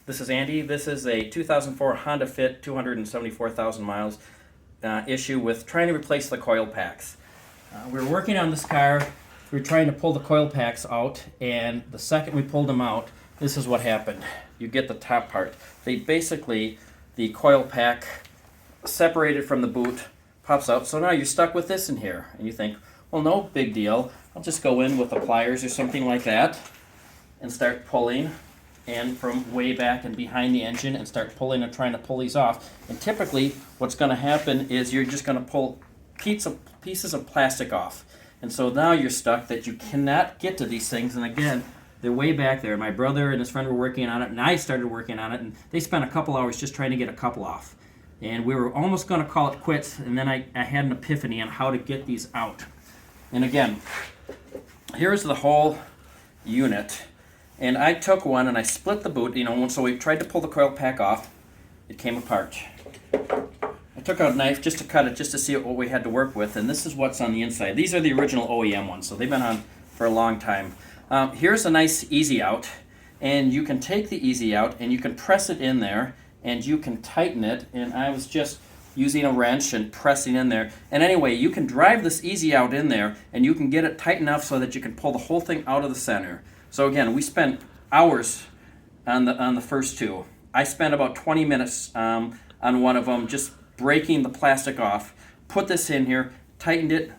This is Andy. This is a 2004 Honda Fit, 274,000 miles issue with trying to replace the coil packs. We were working on this car. We were trying to pull the coil packs out, and the second we pulled them out, this is what happened. You get the top part. The coil pack separated from the boot pops out, so now you're stuck with this in here. And you think, well, no big deal. I'll just go in with the pliers or something like that and start pulling and from way back and behind the engine and start pulling and trying to pull these off. And typically what's going to happen is you're just going to pull pieces of plastic off. And so now you're stuck that you cannot get to these things. And again, they're way back there. My brother and his friend were working on it, and I started working on it, and they spent a couple hours just trying to get a couple off. And we were almost going to call it quits, and then I had an epiphany on how to get these out. And again, here's the whole unit. And I took one and I split the boot, so we tried to pull the coil pack off. It came apart. I took out a knife just to cut it, just to see what we had to work with, and this is what's on the inside. These are the original OEM ones, so they've been on for a long time. Here's a nice easy out, and you can take the easy out and you can press it in there and you can tighten it, and I was just using a wrench and pressing in there. And anyway, you can drive this easy out in there and you can get it tight enough so that you can pull the whole thing out of the center. So again, we spent hours on the first two. I spent about 20 minutes on one of them, just breaking the plastic off. Put this in here, tightened it,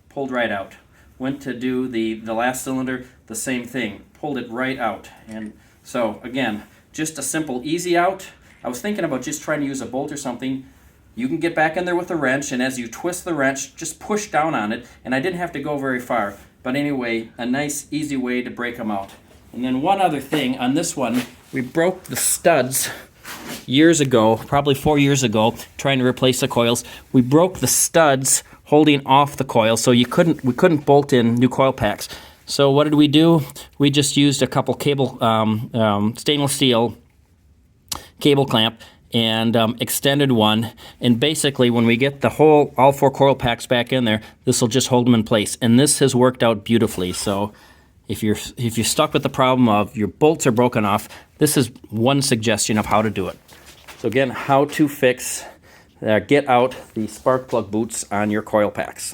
pulled right out. Went to do the last cylinder, the same thing, pulled it right out. And so again, just a simple easy out. I was thinking about just trying to use a bolt or something. You can get back in there with a wrench, and as you twist the wrench, just push down on it, and I didn't have to go very far. But anyway, a nice, easy way to break them out. And then one other thing, on this one, we broke the studs years ago, probably 4 years ago, trying to replace the coils. We broke the studs holding off the coil, so we couldn't bolt in new coil packs. So what did we do? We just used a couple stainless steel cable clamp and extended one, and basically when we get all four coil packs back in there, this will just hold them in place, and this has worked out beautifully. So if you're stuck with the problem of your bolts are broken off, this is one suggestion of how to do it. So again, how to get out the spark plug boots on your coil packs.